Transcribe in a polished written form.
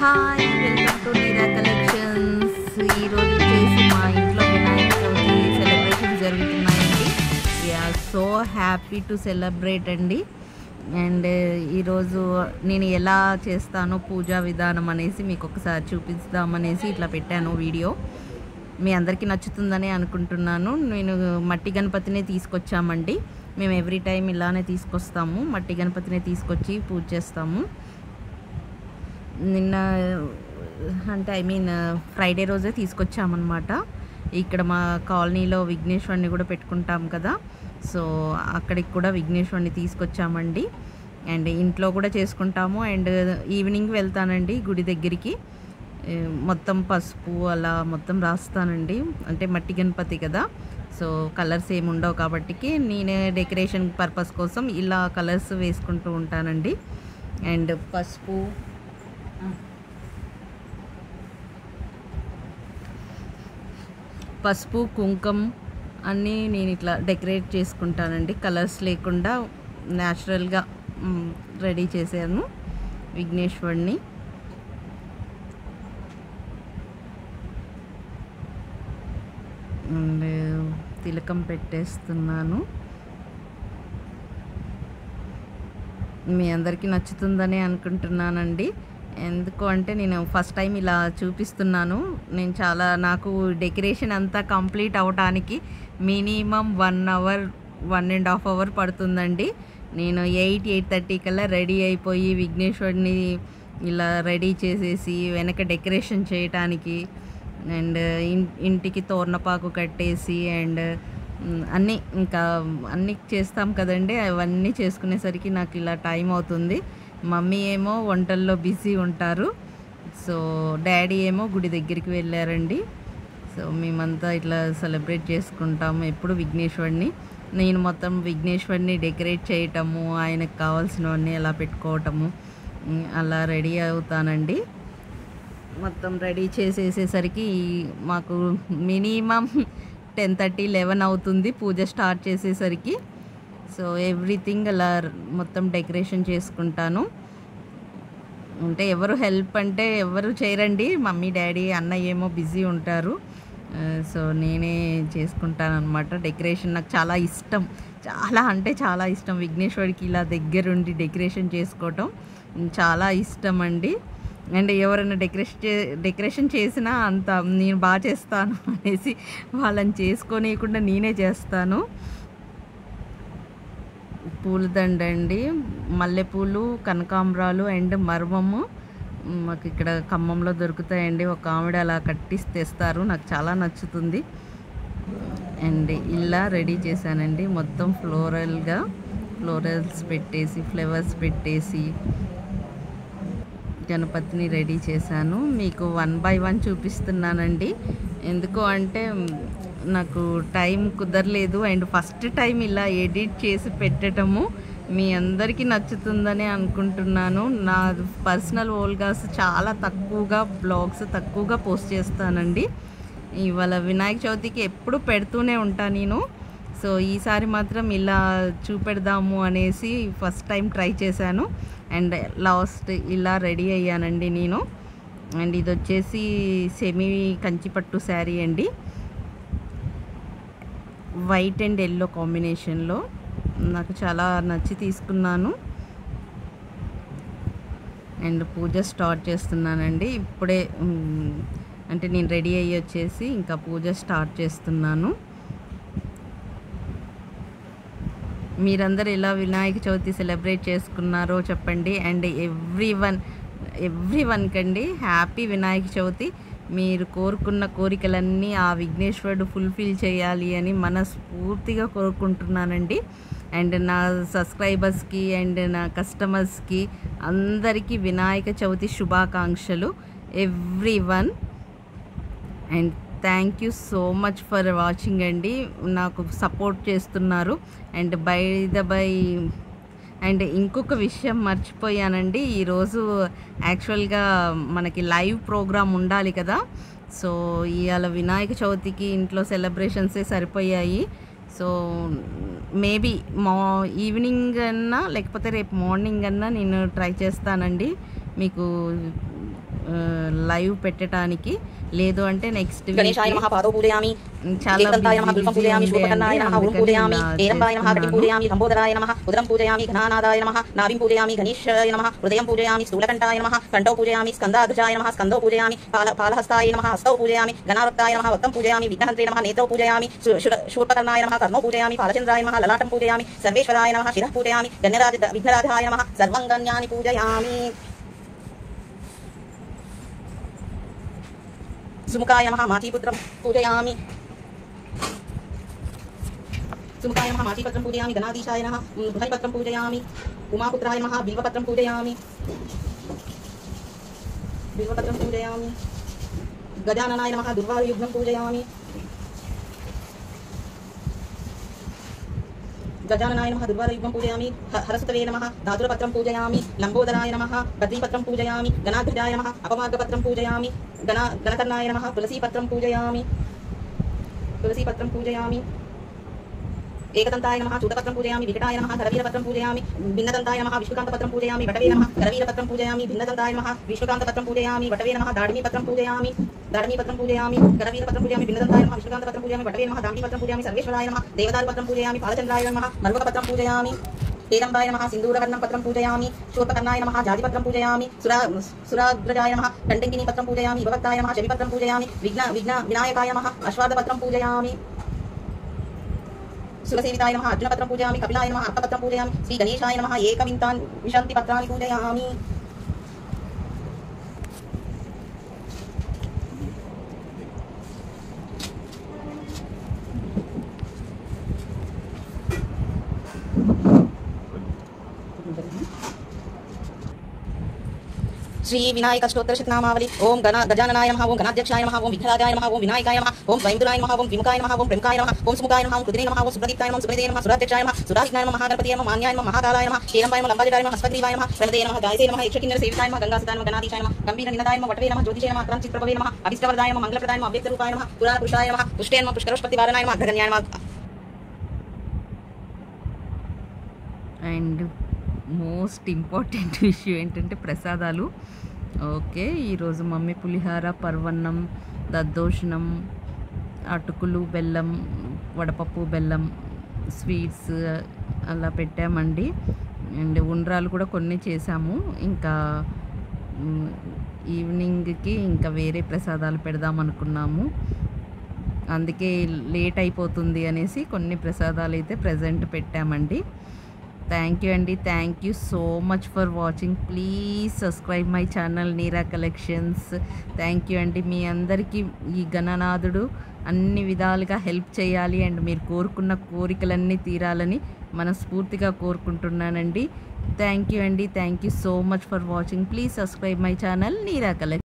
Hi, welcome to Neera collections. ఈరోజు వచ్చేసి మా ఇంట్లో వినాయక చవితి సెలబ్రేషన్ జరుగుతున్నాయండి. We're so happy to celebrate అండి. అండ్ ఈరోజు నేను ఎలా చేస్తానో పూజా విధానం అనేసి మీకు ఒకసారి చూపిస్తామనేసి ఇట్లా పెట్టాను వీడియో. మీ అందరికీ నచ్చుతుందని అనుకుంటున్నాను. నేను మట్టి గణపతినే తీసుకొచ్చామండి. మేము ఎవ్రీ టైం ఇలానే తీసుకొస్తాము. మట్టి గణపతినే తీసుకొచ్చి పూజ చేస్తాము. నిన్న అంటే ఫ్రైడే రోజే తీసుకొచ్చామన్నమాట. ఇక్కడ మా కాలనీలో విఘ్నేశ్వరుని కూడా పెట్టుకుంటాం కదా, సో అక్కడికి కూడా విఘ్నేశ్వరుని తీసుకొచ్చామండి. అండ్ ఇంట్లో కూడా చేసుకుంటాము. అండ్ ఈవినింగ్ వెళ్తానండి గుడి దగ్గరికి. మొత్తం పసుపు అలా మొత్తం రాస్తానండి. అంటే మట్టి గణపతి కదా, సో కలర్స్ ఏమి ఉండవు కాబట్టికి నేనే డెకరేషన్ పర్పస్ కోసం ఇలా కలర్స్ వేసుకుంటూ ఉంటానండి. అండ్ పసుపు కుంకుమ అన్నీ నేను ఇట్లా డెకరేట్ చేసుకుంటానండి. కలర్స్ లేకుండా న్యాచురల్గా రెడీ చేశాను విఘ్నేశ్వరుని. అండ్ తిలకం పెట్టేస్తున్నాను. మీ అందరికీ నచ్చుతుందని అనుకుంటున్నానండి. ఎందుకు అంటే నేను ఫస్ట్ టైం ఇలా చూపిస్తున్నాను. నాకు డెకరేషన్ అంతా కంప్లీట్ అవడానికి మినిమం 1 అవర్ 1.5 అవర్ పడుతుందండి. నేను 8:30 కల్లా రెడీ అయిపోయి విఘ్నేశ్వరుని ఇలా రెడీ చేసేసి వెనక డెకరేషన్ చేయటానికి అండ్ ఇంటికి తోరణపాకు కట్టేసి అండ్ అన్నీ చేస్తాం కదండి. అవన్నీ చేసుకునేసరికి నాకు ఇలా టైం అవుతుంది. మమ్మీ ఏమో వంటల్లో బిజీ ఉంటారు, సో డాడీ ఏమో గుడి దగ్గరికి వెళ్ళారండి. సో మేమంతా ఇట్లా సెలబ్రేట్ చేసుకుంటాము ఎప్పుడు విఘ్నేశ్వరుని. నేను మొత్తం విఘ్నేశ్వరుని డెకరేట్ చేయటము, ఆయనకు కావాల్సినవన్నీ అలా పెట్టుకోవటము, అలా రెడీ అవుతానండి. మొత్తం రెడీ చేసేసేసరికి మాకు మినిమం 10:30-11 అవుతుంది పూజ స్టార్ట్ చేసేసరికి. సో ఎవ్రీథింగ్ అలా మొత్తం డెకరేషన్ చేసుకుంటాను. అంటే ఎవరు చేయరండి. మమ్మీ డాడీ అన్నయ్య ఏమో బిజీ ఉంటారు, సో నేనే చేసుకుంటాను అనమాట. డెకరేషన్ నాకు చాలా ఇష్టం, చాలా ఇష్టం. విఘ్నేశ్వరికి ఇలా దగ్గరుండి డెకరేషన్ చేసుకోవటం చాలా ఇష్టం అండి. అండ్ ఎవరైనా డెకరేషన్ చేసినా అంత నేను బాగా చేస్తాను అనేసి వాళ్ళని చేసుకోనియకుండా నేనే చేస్తాను. పూలదండ అండి, మల్లెపూలు, కనకాంబరాలు అండ్ మర్మము మాకు ఇక్కడ ఖమ్మంలో దొరుకుతాయండి. ఒక ఆవిడ అలా కట్టిసి తెస్తారు, నాకు చాలా నచ్చుతుంది. అండ్ ఇలా రెడీ చేశానండి. మొత్తం ఫ్లోరల్స్ పెట్టేసి ఫ్లవర్స్ పెట్టేసి గణపతిని రెడీ చేశాను. మీకు 1 by 1 చూపిస్తున్నానండి. ఎందుకు అంటే నాకు టైం కుదరలేదు. అండ్ ఫస్ట్ టైం ఇలా ఎడిట్ చేసి పెట్టడము మీ అందరికీ నచ్చుతుందని అనుకుంటున్నాను. నా పర్సనల్ వ్లాగ్స్ చాలా తక్కువగా తక్కువగా పోస్ట్ చేస్తానండి. ఇవాళ వినాయక చవితికి ఎప్పుడు పెడుతూనే ఉంటాను నేను. సో ఈసారి మాత్రం ఇలా చూపెడదాము అనేసి ఫస్ట్ టైం ట్రై చేశాను. అండ్ లాస్ట్ ఇలా రెడీ అయ్యానండి నేను. అండ్ ఇది వచ్చేసి సెమీ కంచిపట్టు శారీ అండి, వైట్ అండ్ ఎల్లో కాంబినేషన్లో. నాకు చాలా నచ్చి తీసుకున్నాను. అండ్ పూజ స్టార్ట్ చేస్తున్నానండి ఇప్పుడే. అంటే నేను రెడీ అయ్యి వచ్చేసి ఇంకా పూజ స్టార్ట్ చేస్తున్నాను. మీరందరూ ఎలా వినాయక చవితి సెలబ్రేట్ చేసుకున్నారో చెప్పండి. అండ్ ఎవ్రీ వన్ కండి హ్యాపీ వినాయక చవితి. మీరు కోరుకున్న కోరికలన్నీ ఆ విఘ్నేశ్వరుడు ఫుల్ఫిల్ చేయాలి అని మనస్ఫూర్తిగా కోరుకుంటున్నానండి. అండ్ నా సబ్స్క్రైబర్స్కి అండ్ నా కస్టమర్స్కి అందరికీ వినాయక చవితి శుభాకాంక్షలు everyone. And thank you so much for watching అండి. నాకు సపోర్ట్ చేస్తున్నారు. అండ్ అండ్ ఇంకొక విషయం మర్చిపోయానండి. ఈరోజు యాక్చువల్గా మనకి లైవ్ ప్రోగ్రామ్ ఉండాలి కదా, సో ఇవాళ వినాయక చవితికి ఇంట్లో సెలబ్రేషన్సే సరిపోయాయి. సో మేబీ ఈవినింగ్ అన్నా లేకపోతే రేపు మార్నింగ్ అన్నా నేను ట్రై చేస్తానండి మీకు లైవ్ పెట్టడానికి, లేదు అంటే నెక్స్ట్ గణేశాయ నమః పాదో పూజయామి చాలా ఏకంతాయ నమః బిల్వం పూజయామి శూర్పకర్ణాయ నమః ఓం పూజయామి ఏరంబాయ నమః కటిం పూజయామి లంబోదరాయ నమః ఉదరం పూజయామి ఘనానాదాయ నమః నాభిం పూజయామి గణేశాయ నమః హృదయం పూజయామి స్థూలకంఠాయ నమః కంఠౌ పూజయామి స్కందాగ్రజాయ నమః స్కందౌ పూజయామి పాలహస్తాయ నమః హస్తౌ పూజయామి గణావృత్తాయ నమః వక్తం పూజయామి విఘ్నహంత్రే నమః నేత్రౌ పూజయామి శూర్పకర్ణాయ నమః కర్ణౌ పూజయామి పాలచంద్రాయ నమః లలాటం పూజయామి సర్వేశ్వరాయ నమః శిరః పూజయామి విఘ్నరాజాయ నమః సర్వం గణ్యాని పూజయామి సుముఖాయ నమః మాచీపుత్రం పూజయామి సుముఖాయ నమః మాచీపత్రం పూజయామి గణాధీశాయ నమః బృహైపత్రం పూజయామి ఉమాపుత్రాయ నమః బిల్వపత్రం పూజయామి గజాననాయ నమః దుర్వాయుగ్నం పూజయామి గజాననాయ నమః దుర్వాయుగ్నం పూజయామి హరసుతవే నమః ధాతురపత్రం పూజయామి లంబోదరాయ నమః బద్రీపత్రం పూజయామి గణాధ్వజాయ నమః అపమార్గపత్రం పూజయామి గణకర్ణాయ నమః తులసీపత్రం పూజయామి ఏకదంతాయ నమః చూతపత్రం పూజయామి వికటాయ నమః కరవీరపత్రం పూజయామి భిన్నదంతాయ నమః విష్ణుకాంతపత్రం పూజయామి వటవే నమః కరవీరపత్రం పూజయామి భిన్నదంతాయ నమః విష్ణుకాంతపత్రం పూజయామి వటవే నమః దాడిమీపత్రం పూజయామి కరవీరపత్రం పూజయామి భిన్నదంతాయ నమః విష్ణుకాంతపత్రం పూజయామి వటవే నమః దాడిమీపత్రం పూజయామి సర్వేశ్వరాయ నమః దేవదారుపత్రం పూజయామి పాలచంద్రాయ నమః మరుగపత్రం పూజయామి ఏరంబాయ నమః సింధూరవర్ణం పత్రం పూజయామి శూర్పకర్ణాయ నమః జాతిపత్రం పూజయామి సురాగ్రజాయ నమః కంటంకినీ పత్రం పూజయామి భవక్తాయ నమః శమిపత్రం పూజయామి వినాయకాయ నమః అశ్వాదపత్రం పూజయామి సురసేవితాయ నమః అర్జునపత్రం పూజయామి కపిలాయ నమః అర్కపత్రం పూజయామి శ్రీ గణేశాయ నమః ఏకవింతాన్ విశంతి పత్రాన్ని పూజయామి శ్రీ వినాయక అష్టోత్తర శతనామావళి ఓం గజాననాయ నమః ఓం గణాధ్యక్షాయ నమః ఓం విఘ్నరాజాయ నమః ఓం వినాయకాయ నమః ఓం స్వయంతురాయ నమః ఓం విముఖాయ నమః ఓం ప్రముఖాయ నమః ఓం సుముఖాయ నమః ఓం కృతినే నమః ఓం సుప్రదీప్తాయ నమః సుప్రదే నమః సురాధ్యక్షాయ నమః సురాధిజ్ఞాయ నమః మహాగణపతియ నమః మాన్యాయ నమః మహాకాలాయ నమః క్షీరంబాయ నమః లంబాజటాయ నమః హస్పగ్రీవాయ నమః ప్రమదే నమః గాయతే నమః యక్షకిన్నర సేవితాయ నమః గంగాసుతాయ నమః గణాధీశాయ నమః గంభీర నినదాయ నమః వటవే నమః జ్యోతిషే నమః అక్రం చిత్రభవే నమః అభిష్టవరదాయ నమః మంగళప్రదాయ నమః అవ్యక్తరూపాయ నమః పురాణ పురుషాయ నమః పుష్టే నమః పుష్కరోష్పతి వారణాయ నమః అగ్రగణ్యాయ నమః. అండ్ మోస్ట్ ఇంపార్టెంట్ విషయం ఏంటంటే ప్రసాదాలు. ఓకే, ఈరోజు మమ్మీ పులిహార, పర్వన్నం, దద్దోషణం, అటుకులు, బెల్లం, వడపప్పు, బెల్లం, స్వీట్స్ అలా పెట్టామండి. అండ్ ఉండ్రాలు కూడా కొన్ని చేసాము. ఇంకా ఈవినింగ్కి ఇంకా వేరే ప్రసాదాలు పెడదాం అనుకున్నాము. అందుకే లేట్ అయిపోతుంది అనేసి కొన్ని ప్రసాదాలు అయితే ప్రజెంట్ పెట్టామండి. థ్యాంక్ యూ అండి, thank you so much for watching. Please subscribe my channel neera collections. Thank you అండి. మీ అందరికీ ఈ గణనాథుడు అన్ని విధాలుగా హెల్ప్ చేయాలి అండ్ మీరు కోరుకున్న కోరికలన్నీ తీరాలని మనస్ఫూర్తిగా కోరుకుంటున్నానండి. థ్యాంక్ యూ అండి, thank you so much for watching. Please subscribe my channel neera collections.